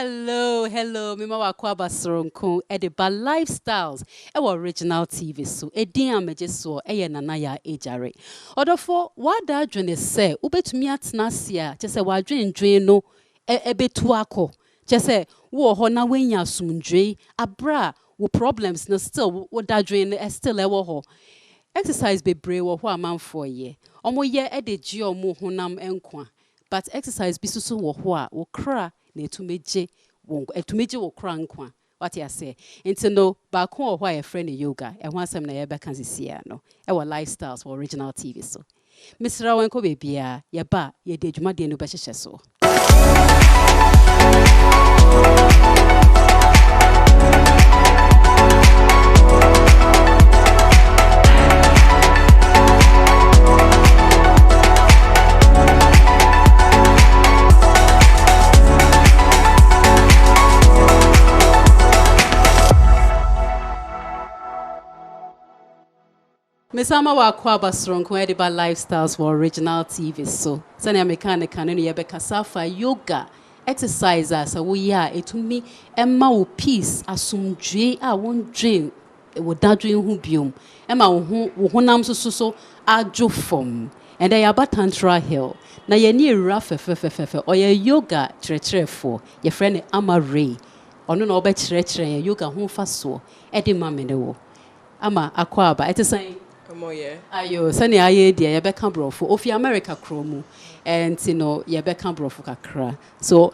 Hello. Mima wakwaba soronko ediba lifestyles. Ewa original TV so. Edin ameje so eye nana ya ejare. Odofo wada adwene se ubetumi atena sia kyese wadwendwen no ebetu akọ. Kyese wo ho na wenya asumdwe abra wo problems no still wo dadwen still ewo ho. Exercise bebre wo ho amanfo ye. Omo ye edeji omo honam enkwa. But exercise bisusu wo ho a wo kra na etumeje wo kra nkwa. What you say? Into no back home why a friend yoga and once I'm na yeba kansisia no. Ewa lifestyles for original TV so. Mr. Rawenko baby ya ba ye de dwuma de no be so. Mesama wa kwa basronko ediba lifestyles for original TV so. Sani mechanic no ye safa yoga exercises so we ya etumi emma wo peace asumdwe a won dwen wo dadwen hu biom emma wo honam so adwo fom and they about tantra hill na ye ni ewura fefefefe oye yoga kyerɛkyerɛfo ye friend ama ray ono na oba kyerɛkyerɛ yoga ho fa so edi ma me ne wo ama akwa aba etesan ayo sani aye dia ye beka brofo ofi America kromu and you know ye beka brofo kakra so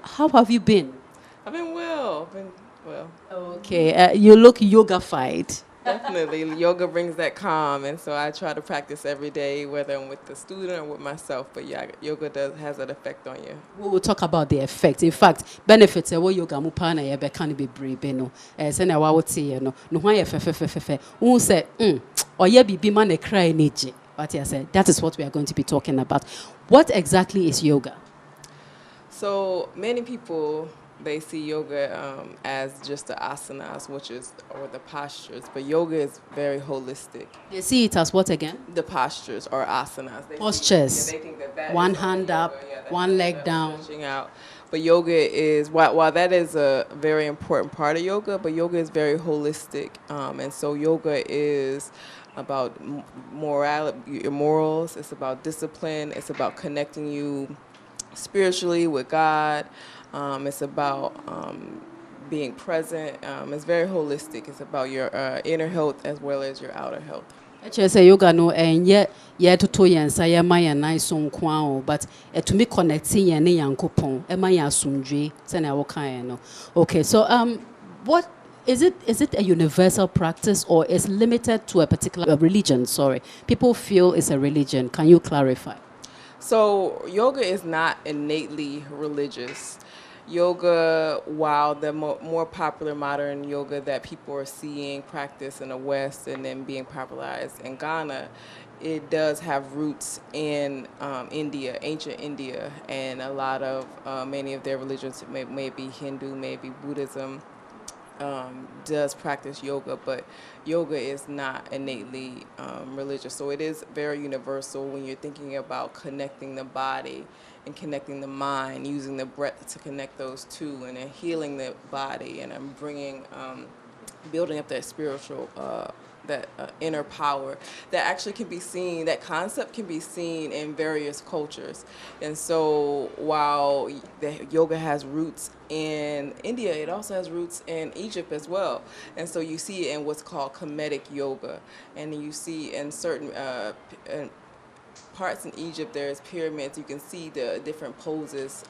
how have you been? I've been well. Okay, you look yoga-fied. Definitely. Yoga brings that calm, and so I try to practice every day, whether I'm with the student or with myself. But yeah, yoga has an effect on you. We will talk about the effect. In fact, benefits what yoga mupana ye be can be brave no. Send wa wote ye no. No why ye fe. Who say or ye be man e cry neji. But I said that is what we are going to be talking about. What exactly is yoga? So many people they see yoga as just the asanas, or the postures, but yoga is very holistic. They see it as what again? The postures or asanas. Postures. They think that one hand up, one leg down. Out. But yoga is, while that is a very important part of yoga, but yoga is very holistic. And so yoga is about morals, it's about discipline, it's about connecting you spiritually with God. It's about being present. It's very holistic. It's about your inner health as well as your outer health. Actually, say yoga no, and yet to yensa ye maya nice on kwao, but to me connecting ye ne yankopon, e maya sumdwe, say na wo kan no. Okay, so what is it? Is it a universal practice or is limited to a particular religion? Sorry, people feel it's a religion. Can you clarify? So yoga is not innately religious. Yoga, while the more popular modern yoga that people are seeing practice in the West and then being popularized in Ghana, it does have roots in India, ancient India, and a lot of many of their religions, maybe Hindu, maybe Buddhism, does practice yoga, but yoga is not innately religious. So it is very universal when you're thinking about connecting the body and connecting the mind, using the breath to connect those two, and then healing the body, and I'm bringing, building up that spiritual, that inner power that actually can be seen, that concept can be seen in various cultures. And so while the yoga has roots in India, it also has roots in Egypt as well. And so you see it in what's called Kemetic yoga. And you see in certain parts in Egypt, there's pyramids. You can see the different poses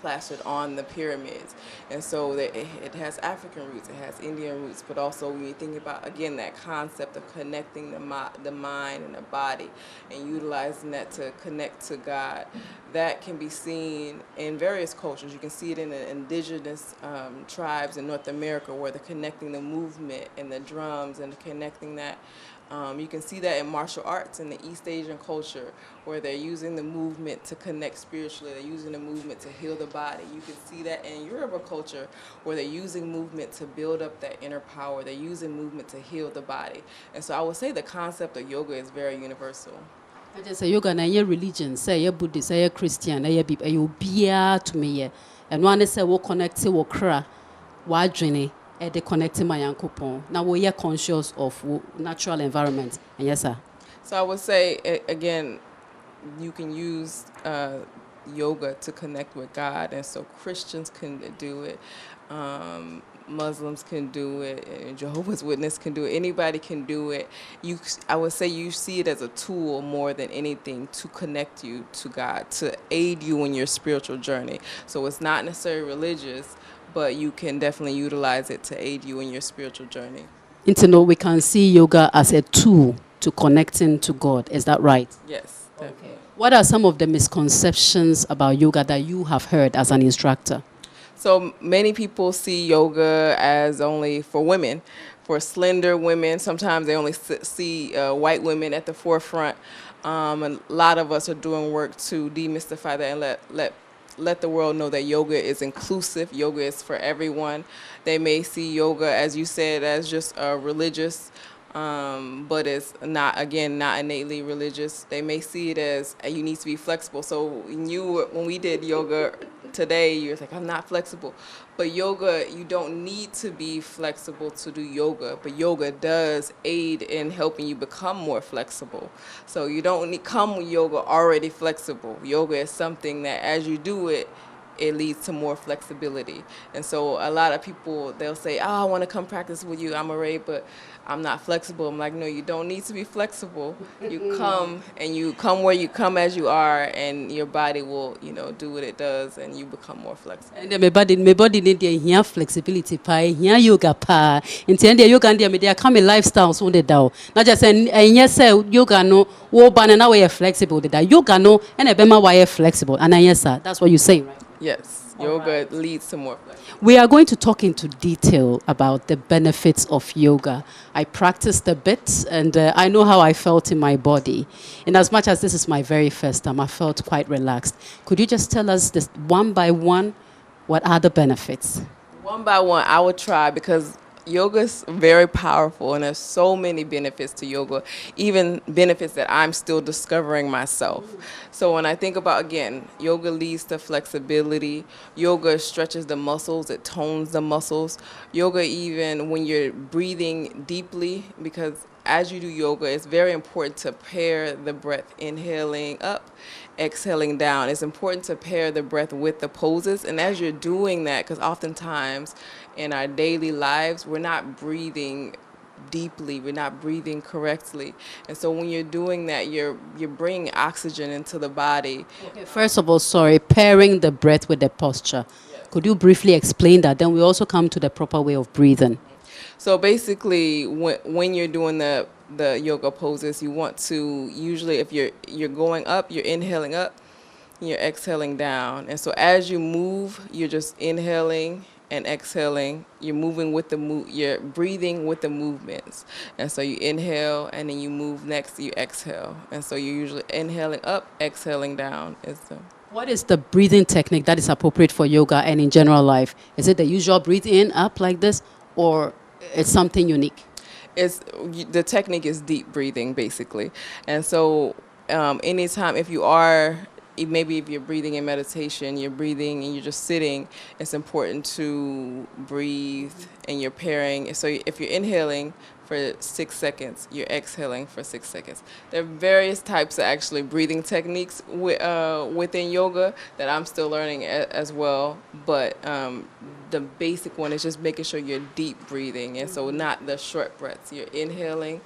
plastered on the pyramids. And so it has African roots, it has Indian roots, but also when you think about, again, that concept of connecting the mind and the body and utilizing that to connect to God, that can be seen in various cultures. You can see it in the indigenous tribes in North America where they're connecting the movement and the drums and connecting that. You can see that in martial arts in the East Asian culture where they're using the movement to connect spiritually. They're using the movement to heal the body. You can see that in Yoruba culture where they're using movement to build up that inner power. They're using movement to heal the body. And so I would say the concept of yoga is very universal. I just say yoga na ye religion, say ye Buddhist, say ye Christian, say ye Biblia to me. And one is say we connect wo kra, wa adwene e de connect ma yankopon. Now we are conscious of natural environment. And yes sir. So I would say, again, you can use yoga to connect with God, and so Christians can do it, Muslims can do it, and Jehovah's Witness can do it. Anybody can do it. I would say you see it as a tool more than anything to connect you to God, to aid you in your spiritual journey. So it's not necessarily religious, but you can definitely utilize it to aid you in your spiritual journey. We can see yoga as a tool to connecting to God. Is that right? Yes, definitely. Okay. What are some of the misconceptions about yoga that you have heard as an instructor? So many people see yoga as only for women, for slender women. Sometimes they only see white women at the forefront. And a lot of us are doing work to demystify that and let the world know that yoga is inclusive. Yoga is for everyone. They may see yoga, as you said, as just religious, but it's not, again, not innately religious. They may see it as you need to be flexible. So when we did yoga today, you were like, I'm not flexible. But yoga, you don't need to be flexible to do yoga, but yoga does aid in helping you become more flexible. So you don't come with yoga already flexible. Yoga is something that as you do it, it leads to more flexibility. And so a lot of people, they'll say, oh, I want to come practice with you, Amare, but I'm not flexible. I'm like, no, you don't need to be flexible. You come where you come as you are, and your body will, do what it does, and you become more flexible. And my body need the flexibility pie, here yoga pa. In the end, yoga and the come lifestyle so the down. Not just and yes, yoga no, wo banana way flexible the yoga no, and a bema why flexible. And yes, sir, that's what you say, right? Yes, yoga leads to more flexibility. We are going to talk into detail about the benefits of yoga. I practiced a bit, and I know how I felt in my body. In as much as this is my very first time, I felt quite relaxed. Could you just tell us this one by one, what are the benefits? One by one, I would try, because yoga is very powerful, and there's so many benefits to yoga, even benefits that I'm still discovering myself. So when I think about, again, yoga leads to flexibility. Yoga stretches the muscles, it tones the muscles. Yoga, even when you're breathing deeply, because as you do yoga, it's very important to pair the breath, inhaling up, exhaling down. It's important to pair the breath with the poses. And as you're doing that, because oftentimes in our daily lives, we're not breathing deeply, we're not breathing correctly. And so when you're doing that, you're bringing oxygen into the body. Okay, first of all, sorry, pairing the breath with the posture. Yes. Could you briefly explain that? Then we also come to the proper way of breathing. So basically, when you're doing the yoga poses, you want to, usually if you're going up, you're inhaling up, and you're exhaling down. And so as you move, you're just inhaling and exhaling. You're moving with you're breathing with the movements. And so you inhale, and then you move next, you exhale. And so you're usually inhaling up, exhaling down. What is the breathing technique that is appropriate for yoga and in general life? Is it the usual breathe in, up like this, or it's something unique? The technique is deep breathing, basically. And so anytime, if you're breathing in meditation, you're breathing and you're just sitting, it's important to breathe, and you're pairing. So if you're inhaling for 6 seconds, you're exhaling for 6 seconds. There are various types of actually breathing techniques within yoga that I'm still learning as well. But the basic one is just making sure you're deep breathing, and so not the short breaths. You're inhaling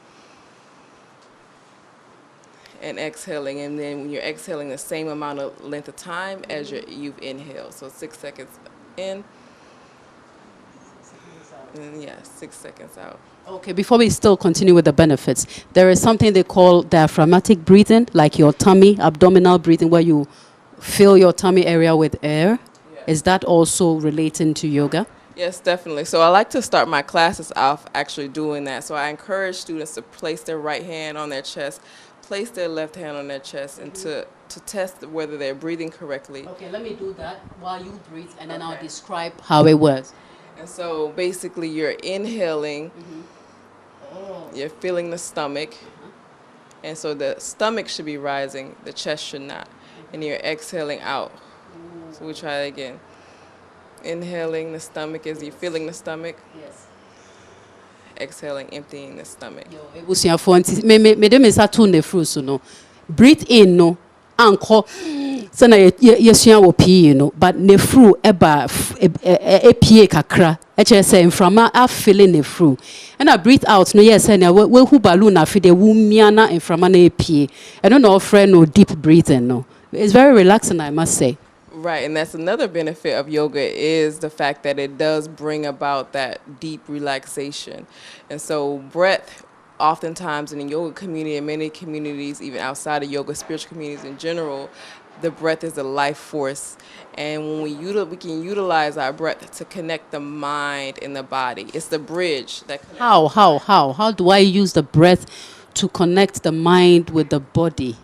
and exhaling, and then when you're exhaling the same amount of length of time as you've inhaled. So 6 seconds in, and 6 seconds out. Okay, before we still continue with the benefits, there is something they call diaphragmatic breathing, like your tummy, abdominal breathing, where you fill your tummy area with air. Yeah. Is that also relating to yoga? Yes, definitely. So I like to start my classes off actually doing that. So I encourage students to place their right hand on their chest, place their left hand on their chest, and to test whether they're breathing correctly. Okay, let me do that while you breathe, and then I'll describe how it works. And so basically you're inhaling, you're feeling the stomach, and so the stomach should be rising, the chest should not, and you're exhaling out. So we try it again. Inhaling the stomach as you're feeling the stomach. Yes. Exhaling, emptying the stomach. Ebusuafoɔ nti mede me nsa to n'afuru so no, breathe in no ankɔ sɛna yɛsua wɔ PE no, but n'afuru ɛba epie kakra ɛkyerɛ sɛ mframa afele n'afuru ɛna breathe out no yɛ sɛnea wehu balloon afi de wumia na mframa na epie ɛno na ɔfrɛ no deep breathing no. It's very relaxing, I must say. Right, and that's another benefit of yoga is the fact that it does bring about that deep relaxation. And so breath, oftentimes in the yoga community and many communities, even outside of yoga, spiritual communities in general, the breath is a life force. And when we can utilize our breath to connect the mind and the body. It's the bridge that connects. How do I use the breath to connect the mind with the body?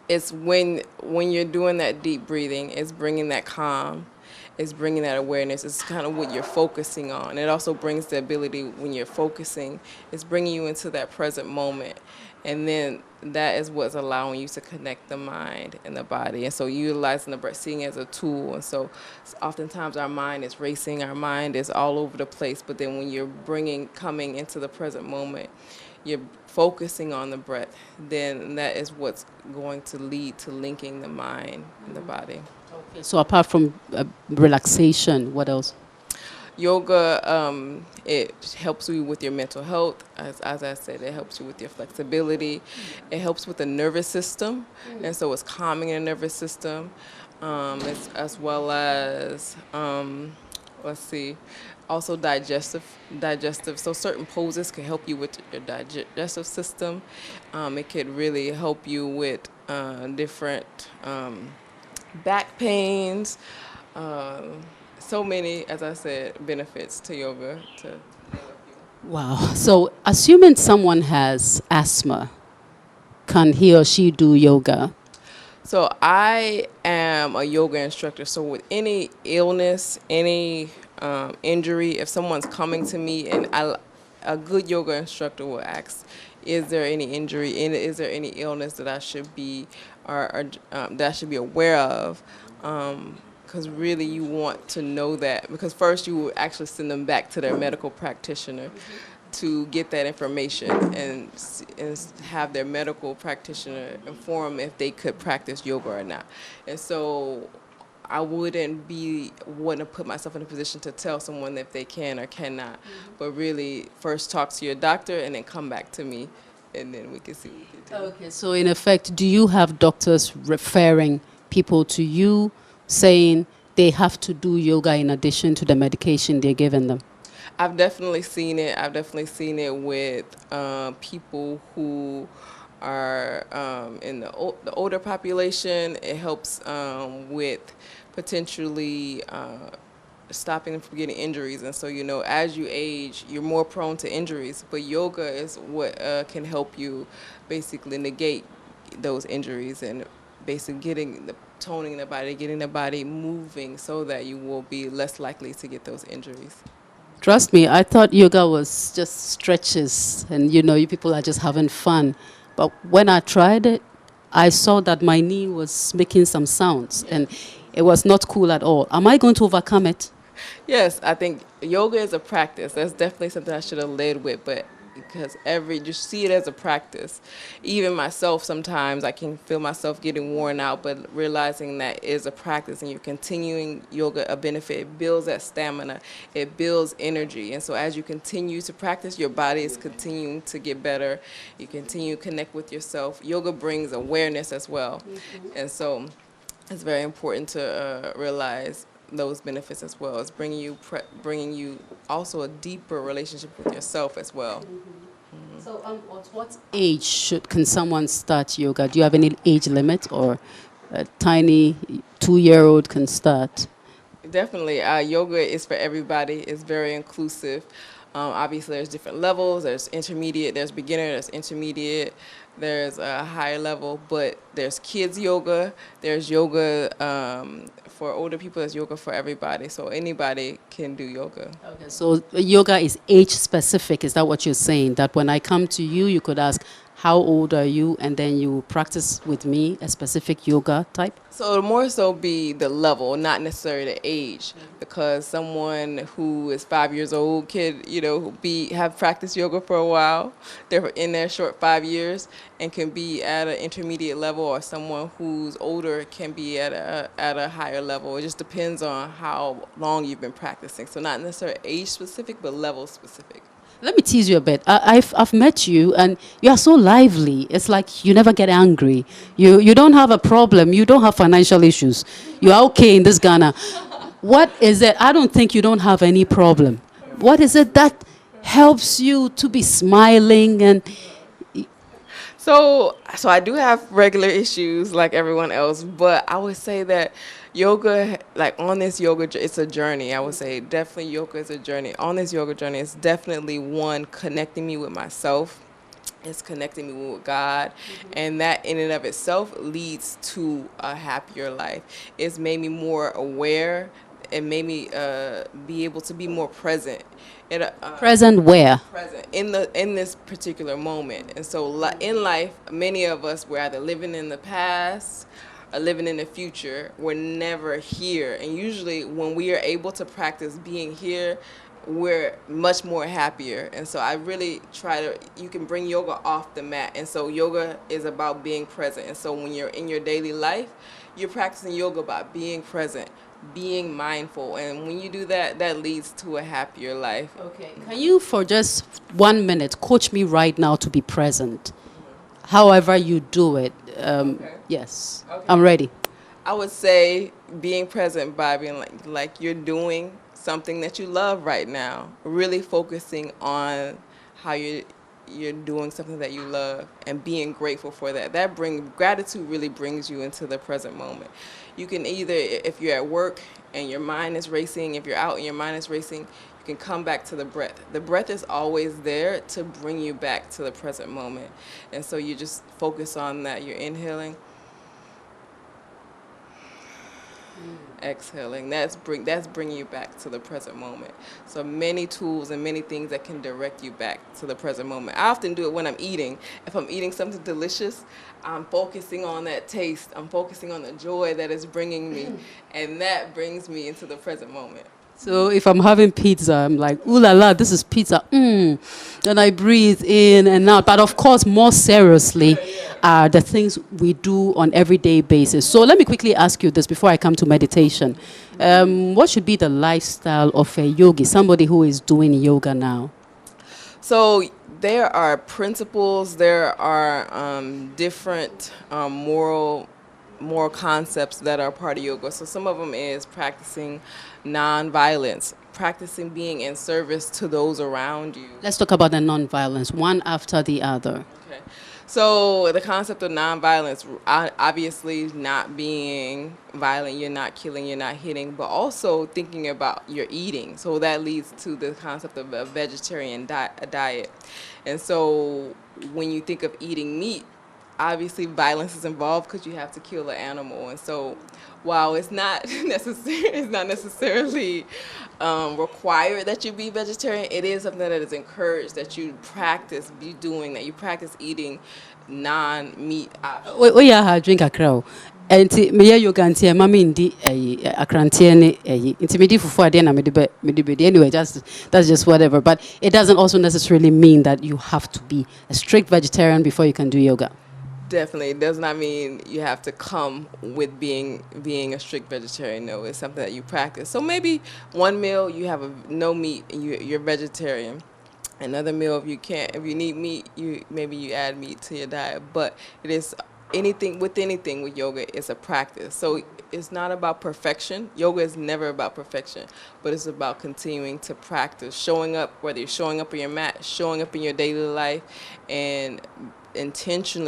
It's when you're doing that deep breathing, it's bringing that calm, it's bringing that awareness. It's kind of what you're focusing on. It also brings the ability when you're focusing, it's bringing you into that present moment. And then that is what's allowing you to connect the mind and the body. And so utilizing the breath, seeing it as a tool. And so oftentimes our mind is racing, our mind is all over the place. But then when you're coming into the present moment, you're focusing on the breath, then that is what's going to lead to linking the mind and the body. Okay. So apart from relaxation, what else? Yoga, it helps you with your mental health. As I said, it helps you with your flexibility. It helps with the nervous system, and so it's calming the nervous system, as well as, also digestive. So certain poses can help you with your digestive system. It could really help you with different back pains. So many, as I said, benefits to yoga. Wow. So assuming someone has asthma, can he or she do yoga? So I am a yoga instructor. So with any illness, any injury, if someone's coming to me, and a good yoga instructor will ask, is there any injury, and is there any illness that I should be, that I should be aware of? Because really you want to know that, because first you will actually send them back to their medical practitioner to get that information and have their medical practitioner inform if they could practice yoga or not. And so I wouldn't want to put myself in a position to tell someone if they can or cannot, but really first talk to your doctor and then come back to me, and then we can see what we can do. Okay, so in effect, do you have doctors referring people to you saying they have to do yoga in addition to the medication they're giving them? I've definitely seen it. I've definitely seen it with people who are in the older population. It helps with potentially stopping them from getting injuries. And so, as you age, you're more prone to injuries. But yoga is what can help you basically negate those injuries and basically toning the body, getting the body moving so that you will be less likely to get those injuries. Trust me, I thought yoga was just stretches and, you people are just having fun. But when I tried it, I saw that my knee was making some sounds and it was not cool at all. Am I going to overcome it? Yes, I think yoga is a practice. That's definitely something I should have led with, but because you see it as a practice. Even myself, sometimes I can feel myself getting worn out, but realizing that is a practice and you're continuing yoga, a benefit. It builds that stamina. It builds energy. And so as you continue to practice, your body is continuing to get better. You continue to connect with yourself. Yoga brings awareness as well. Mm-hmm. And so it's very important to realize those benefits as well. It's bringing you also a deeper relationship with yourself as well. Mm-hmm. So at what age can someone start yoga? Do you have any age limit, or a tiny 2-year-old can start? Definitely. Yoga is for everybody. It's very inclusive. Obviously, there's different levels. There's intermediate, there's beginner, there's intermediate, there's a higher level, but there's kids yoga, there's yoga for older people, there's yoga for everybody. So anybody can do yoga. Okay, so yoga is age specific. Is that what you're saying? That when I come to you, you could ask, how old are you, and then you practice with me a specific yoga type? So it'll more so be the level, not necessarily the age, because someone who is 5 years old could, be have practiced yoga for a while. They're in their short 5 years and can be at an intermediate level, or someone who's older can be at a higher level. It just depends on how long you've been practicing. So not necessarily age specific, but level specific. Let me tease you a bit. I've met you, and you are so lively. It's like you never get angry. You don't have a problem. You don't have financial issues. You are okay in this Ghana. What is it? I don't think you don't have any problem. What is it that helps you to be smiling and So I do have regular issues like everyone else, but I would say that yoga, like on this it's a journey. I would say definitely yoga is a journey. On this yoga journey, it's definitely one connecting me with myself. It's connecting me with God, and that in and of itself leads to a happier life. It's made me more aware. It made me be able to be more present. present where? Present in this particular moment. And so in life, many of us, we're either living in the past or living in the future. We're never here. And usually when we are able to practice being here, we're much more happier. And so I really you can bring yoga off the mat. And so yoga is about being present. And so when you're in your daily life, you're practicing yoga about being present, being mindful. And when you do that, that leads to a happier life. Okay. Can you, for just 1 minute, coach me right now to be present? However you do it. Okay. Yes. Okay. I'm ready. I would say being present by being like you're doing something that you love right now. Really focusing on how you're doing something that you love and being grateful for that. Gratitude really brings you into the present moment. You can either, if you're at work and your mind is racing, if you're out and your mind is racing, you can come back to the breath. The breath is always there to bring you back to the present moment. And so you just focus on that. You're inhaling, exhaling. That's bringing you back to the present moment. So many tools and many things that can direct you back to the present moment. I often do it when I'm eating. If I'm eating something delicious, I'm focusing on that taste. I'm focusing on the joy that it's bringing me, and that brings me into the present moment. So if I'm having pizza, I'm like, ooh la la, this is pizza. Then I breathe in and out. But of course, more seriously, are the things we do on everyday basis. So let me quickly ask you this before I come to meditation. What should be the lifestyle of a yogi, somebody who is doing yoga now? So there are principles, there are different moral concepts that are part of yoga. So some of them is practicing non-violence, practicing being in service to those around you. Let's talk about the non-violence, one after the other. Okay. So the concept of non-violence, obviously not being violent, you're not killing, you're not hitting, but also thinking about your eating. So that leads to the concept of a vegetarian diet. And so when you think of eating meat, obviously violence is involved because you have to kill an animal. And so while it's not necessarily required that you be vegetarian, it is something that is encouraged that you practice eating non-meat options. We are drink a crow. Enti me yoga nti mama ndi akrantie ne nti me di fufu ade na me de anyway, that's just whatever, but it doesn't also necessarily mean that you have to be a strict vegetarian before you can do yoga. Definitely. It does not mean you have to come with being a strict vegetarian. No, it's something that you practice. So maybe one meal you have no meat and you're vegetarian. Another meal, if you need meat, maybe you add meat to your diet. But it is anything with yoga, it's a practice. So it's not about perfection. Yoga is never about perfection, but it's about continuing to practice, showing up, whether you're showing up on your mat, showing up in your daily life, and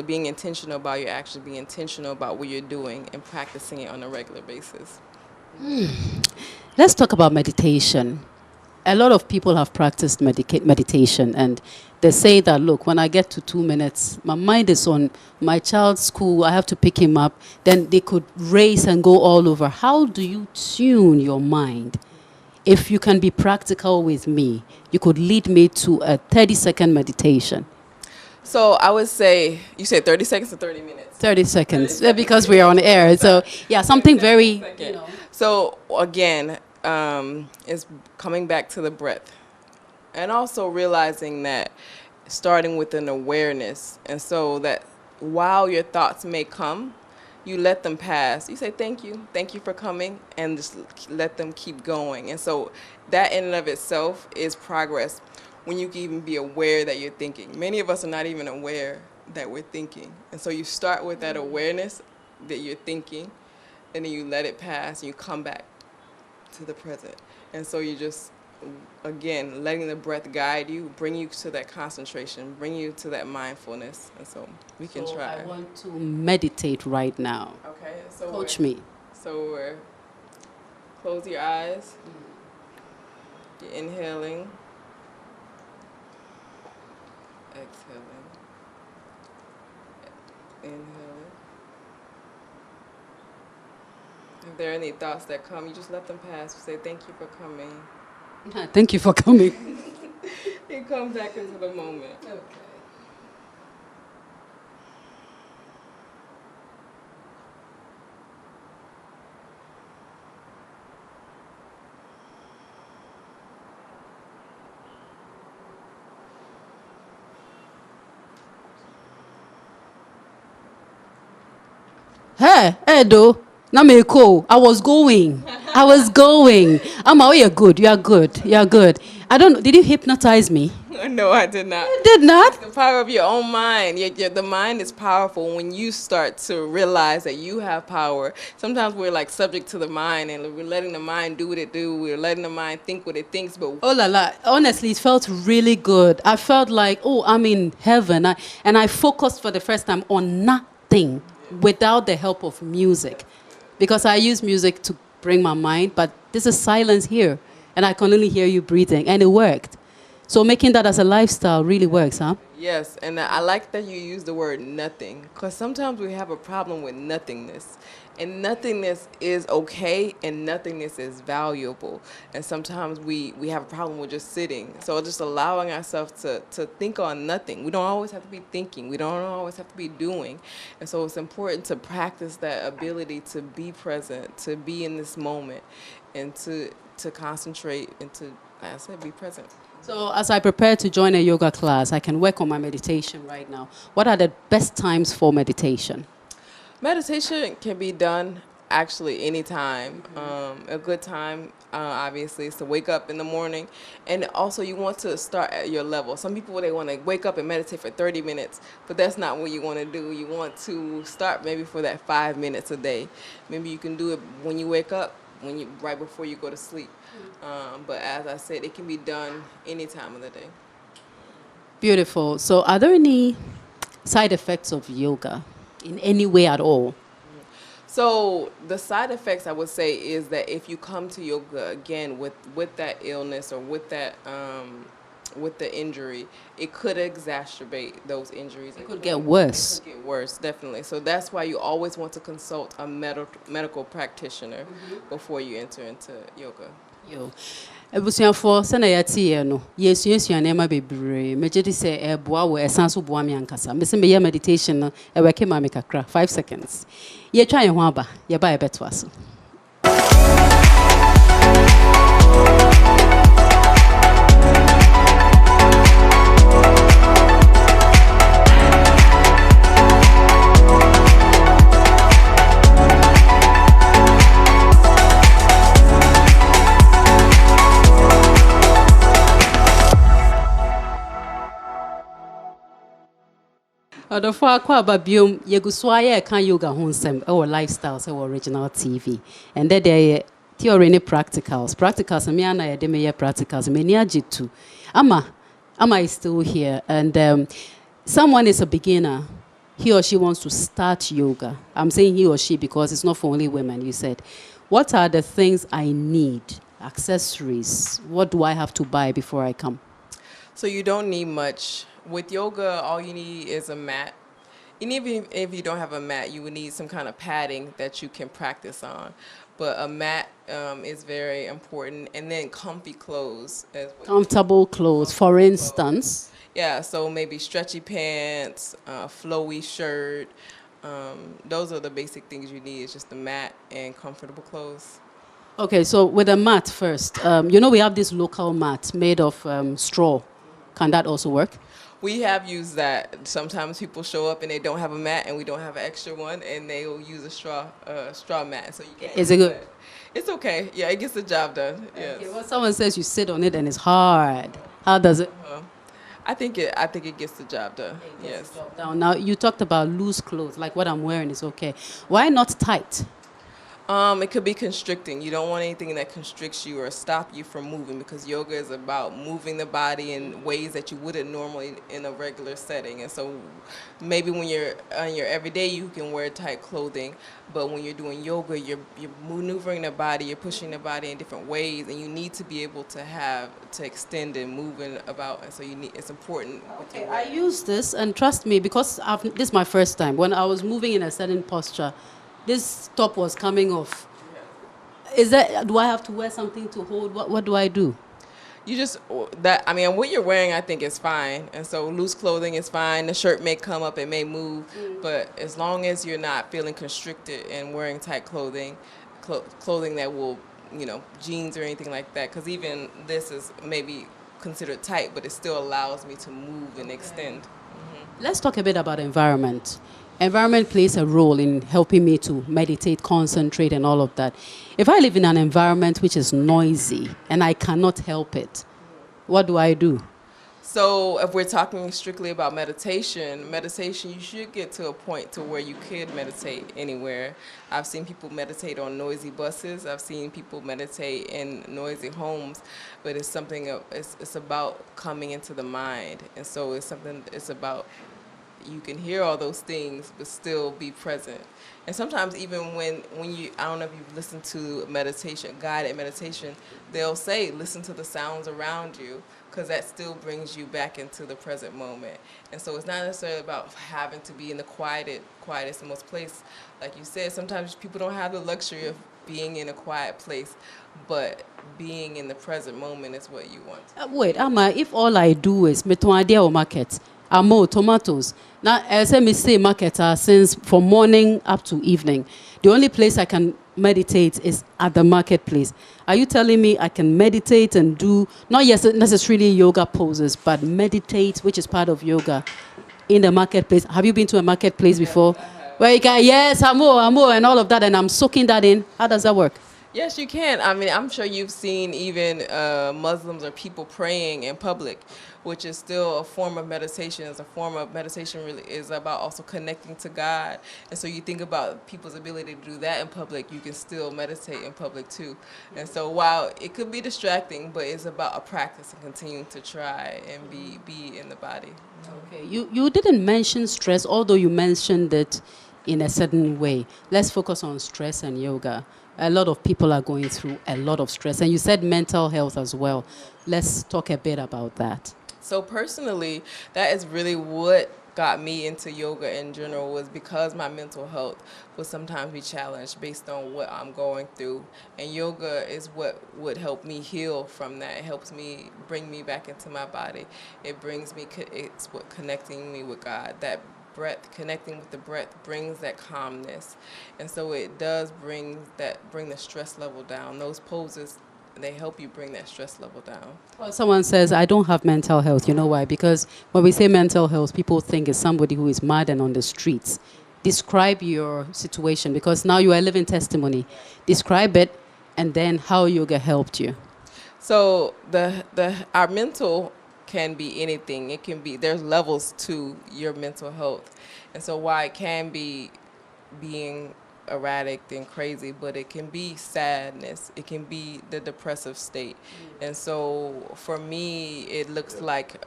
being intentional about your actions, being intentional about what you're doing, and practicing it on a regular basis. Let's talk about meditation. A lot of people have practiced meditation, and they say that, look, when I get to 2 minutes, my mind is on my child's school, I have to pick him up, then they could race and go all over. How do you tune your mind? If you can be practical with me, you could lead me to a 30-second meditation. So I would say, you said 30 seconds or 30 minutes? 30 seconds, because we are on air. So, yeah, something very, So again, it's coming back to the breath. And also realizing that starting with an awareness. And so that while your thoughts may come, you let them pass. You say, thank you for coming, and just let them keep going. And so that in and of itself is progress when you can even be aware that you're thinking. Many of us are not even aware that we're thinking. And so you start with that awareness that you're thinking, and then you let it pass, and you come back to the present. And so you just, again, letting the breath guide you, bring you to that concentration, bring you to that mindfulness. And so we can try. I want to meditate right now. Okay, so Coach me. So we're, close your eyes. You're inhaling, exhaling, inhaling. If there are any thoughts that come, you just let them pass. You say, thank you for coming. Thank you for coming. You come back into the moment. Okay. Hey, Edo. Na me ko. I was going. Oh, you're good. You are good. You are good. I don't know. Did you hypnotize me? No, I did not. You did not. The power of your own mind. The mind is powerful when you start to realize that you have power. Sometimes we're like subject to the mind, and we're letting the mind do what it do. We're letting the mind think what it thinks. But Oh la la. Honestly, it felt really good. I felt like, oh, I'm in heaven. And I focused for the first time on nothing without the help of music. Because I use music to bring my mind, but this is silence here. And I can only hear you breathing. And it worked. So making that as a lifestyle really works, huh? yes, and I like that you use the word nothing, because sometimes we have a problem with nothingness. And nothingness is okay, and nothingness is valuable. And sometimes we have a problem with just sitting. So just allowing ourselves to think on nothing. We don't always have to be thinking. We don't always have to be doing. And so it's important to practice that ability to be present, to be in this moment, and to concentrate and to, like I said, be present. So as I prepare to join a yoga class, I can work on my meditation right now. What are the best times for meditation? Meditation can be done actually anytime. A good time, obviously, is to wake up in the morning. And also you want to start at your level. Some people, they want to wake up and meditate for 30 minutes, but that's not what you want to do. You want to start maybe for that 5 minutes a day. Maybe you can do it when you wake up, right before you go to sleep. But as I said, it can be done any time of the day. Beautiful. So are there any side effects of yoga in any way at all? So the side effects, I would say, is that if you come to yoga again with that illness or with that with the injury, it could exacerbate those injuries. It could get worse. It could get worse, definitely. So that's why you always want to consult a medical practitioner before you enter into yoga. Yo. Ebusuafo sɛ na yɛte no yɛsuasua nneɛma bebree megye di sɛ ɛboa wɔ ɛsan so boa me ankasa mese meyɛ meditation no ɛwɛke ma me kakra 5 seconds yɛtwa yɛn ho aba yɛba yɛbɛtoa so. Adofo akwa ababiom yeguso aye kan yoga ho nsem e wo lifestyle se wo original TV and there theory ne practicals me ana ye de me ye practicals me ni agitu ama is still here and someone is a beginner, he or she wants to start yoga. I'm saying he or she because it's not for only women. You said, what are the things I need, accessories, what do I have to buy before I come? So you don't need much. With yoga, all you need is a mat. And even if you don't have a mat, you would need some kind of padding that you can practice on. But a mat is very important. And then comfy clothes as well. Comfortable clothes, for instance. Yeah, so maybe stretchy pants, flowy shirt. Those are the basic things you need. It's just the mat and comfortable clothes. Okay, so with a mat first, you know we have this local mat made of straw. Can that also work? We have used that. Sometimes people show up and they don't have a mat, and we don't have an extra one, and they will use a straw mat. So you can't Is use it good? that. It's okay. Yeah, it gets the job done. Yes. Okay, well, someone says you sit on it and it's hard. How does it? I think it gets the job done. Yes. Down. Now you talked about loose clothes, like what I'm wearing is okay. Why not tight? It could be constricting. You don't want anything that constricts you or stop you from moving, because yoga is about moving the body in ways that you wouldn't normally in a regular setting. And so maybe when you're on your everyday, you can wear tight clothing, but when you're doing yoga, you're maneuvering the body, you're pushing the body in different ways, and you need to be able to extend and move about. And so it's important. Okay, I use this, and trust me, because this is my first time. When I was moving in a certain posture, this top was coming off. Do I have to wear something to hold? What do I do? You just what you're wearing, I think, is fine. And so loose clothing is fine. The shirt may come up, it may move, but as long as you're not feeling constricted and wearing tight clothing, clothing that will, jeans or anything like that, because even this is maybe considered tight, but it still allows me to move and extend. Let's talk a bit about environment. Environment plays a role in helping me to meditate, concentrate, and all of that. If I live in an environment which is noisy and I cannot help it, what do I do? So if we're talking strictly about meditation, you should get to a point to where you could meditate anywhere. I've seen people meditate on noisy buses. I've seen people meditate in noisy homes, but it's about coming into the mind. And so it's about, you can hear all those things but still be present. And sometimes even when you, I don't know if you've listened to meditation, guided meditation, they'll say listen to the sounds around you, because that still brings you back into the present moment. And so it's not necessarily about having to be in the quietest and most place. Like you said, sometimes people don't have the luxury of being in a quiet place, but being in the present moment is what you want. Wait, Ama, if all I do is metuadia or market, amo tomatoes. Now, as I say, market since from morning up to evening, the only place I can meditate is at the marketplace. Are you telling me I can meditate and do not necessarily yoga poses, but meditate, which is part of yoga, in the marketplace? Have you been to a marketplace before? Where you can, yes, amo, and all of that, and I'm soaking that in. How does that work? Yes, you can. I mean, I'm sure you've seen even Muslims or people praying in public, which is still a form of meditation. It's a form of meditation, really is about also connecting to God. And so you think about people's ability to do that in public, you can still meditate in public too. And so while it could be distracting, but it's about a practice and continuing to try and be in the body. Okay, you didn't mention stress, although you mentioned it in a certain way. Let's focus on stress and yoga. A lot of people are going through a lot of stress, and you said mental health as well. Let's talk a bit about that. So personally, that is really what got me into yoga in general, was because my mental health would sometimes be challenged based on what I'm going through. And yoga is what would help me heal from that. It helps me bring me back into my body. It's what connecting me with God. That breath, connecting with the breath brings that calmness. And so it does bring the stress level down. Those poses, they help you bring that stress level down. Well, someone says, I don't have mental health. You know why? Because when we say mental health, people think it's somebody who is mad and on the streets. Describe your situation, because now you are a living testimony. Describe it, and then how yoga helped you. So our mental can be anything. It can be, there's levels to your mental health. And so while it can be being erratic and crazy, but it can be sadness. It can be the depressive state. And so for me, it looks like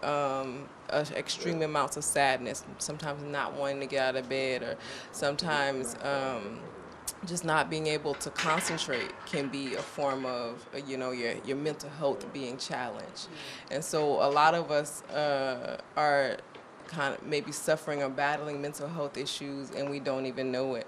extreme amounts of sadness, sometimes not wanting to get out of bed, or sometimes just not being able to concentrate can be a form of, your mental health being challenged. And so a lot of us are kind of maybe suffering or battling mental health issues and we don't even know it.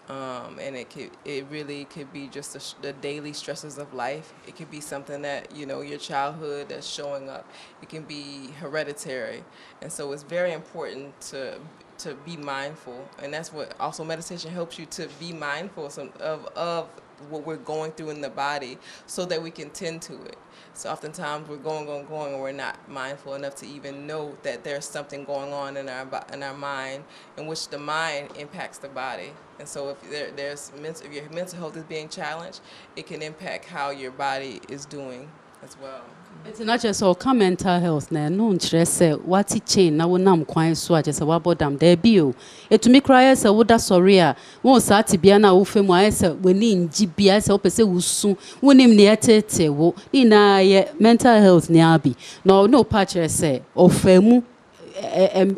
And it really could be just the daily stresses of life. It could be something that, you know, your childhood that's showing up. It can be hereditary. And so it's very important to be mindful. And that's what also meditation helps you to be mindful of what we're going through in the body so that we can tend to it. So oftentimes we're going, and we're not mindful enough to even know that there's something going on in our mind, in which the mind impacts the body. And so if if your mental health is being challenged, it can impact how your body is doing as well. It's not just all mental health na no nkyerɛ sɛ wati chain na wonam kwan so a kyerɛ sɛ wabɔdam da bio etumi kra yɛ sɛ woda sɔre a wo saa tibia na wo fam ayɛ sɛ w'ani ngyi bia sɛ wopɛ sɛ wusu wonim ne yɛtete wo ni na yɛ mental health ne abi na no pa kyerɛ sɛ ofamu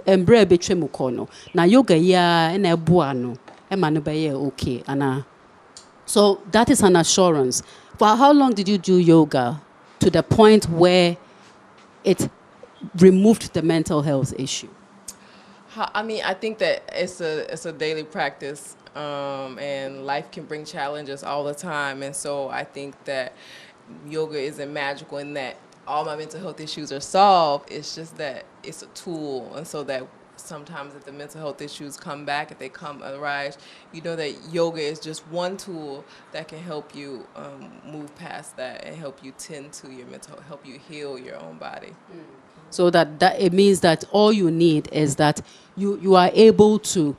embrɛ betwe mu kɔ no na yoga ya na ɛboa no ɛma no bɛyɛ okay ana. So that is an assurance. For how long did you do yoga to the point where it removed the mental health issue? I mean, I think that it's a daily practice, and life can bring challenges all the time. And so I think that yoga isn't magical in that all my mental health issues are solved. It's just that it's a tool, and so that sometimes if the mental health issues come back, if they arise, you know that yoga is just one tool that can help you move past that and help you tend to your mental, help you heal your own body. So that it means that all you need is that you are able to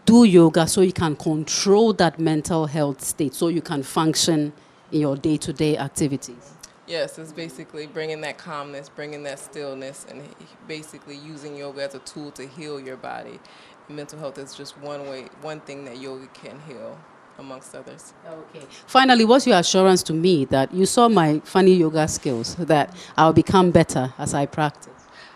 do yoga so you can control that mental health state so you can function in your day-to-day activities. Yes, it's basically bringing that calmness, bringing that stillness, and basically using yoga as a tool to heal your body. Mental health is just one thing that yoga can heal, amongst others. Okay. Finally, what's your assurance to me that you saw my funny yoga skills, that I'll become better as I practice?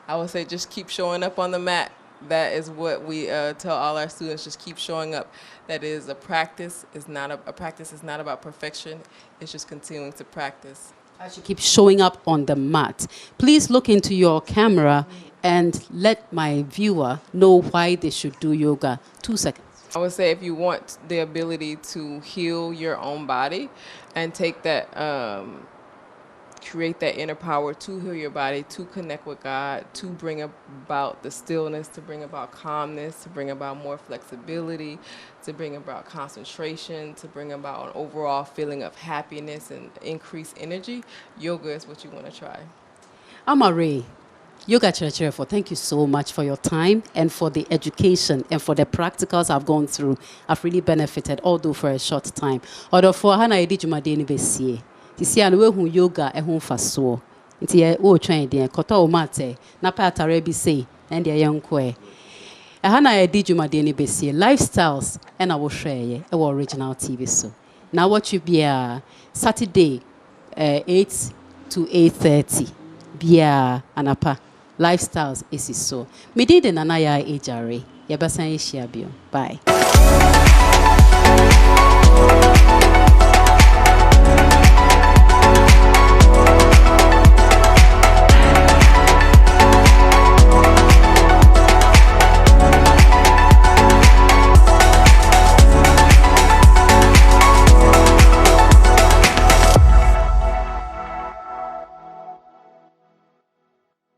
I would say just keep showing up on the mat. That is what we tell all our students, just keep showing up. That is a practice. A practice is not about perfection. It's just continuing to practice. I should keep showing up on the mat. Please look into your camera and let my viewer know why they should do yoga. 2 seconds. I would say if you want the ability to heal your own body and take that, create that inner power to heal your body, to connect with God, to bring about the stillness, to bring about calmness, to bring about more flexibility, to bring about concentration, to bring about an overall feeling of happiness and increased energy, yoga is what you want to try. Amare, Yoga Church, thank you so much for your time and for the education and for the practicals I've gone through. I've really benefited, although for a short time. Although for Hana Edi Jumadeni Besie. Tisi anwe hu yoga ehun faso. Nti ye wo twan den koto o mate na pa atare bi sei na de yenko e. Eha na Edi Jumadeni Besie lifestyles e na wo hweye e wo original TV so. Na what you be Saturday 8 to 8:30 bia anapa lifestyles is so. Me did na ya ejare. Ye besan ye share bio. Bye.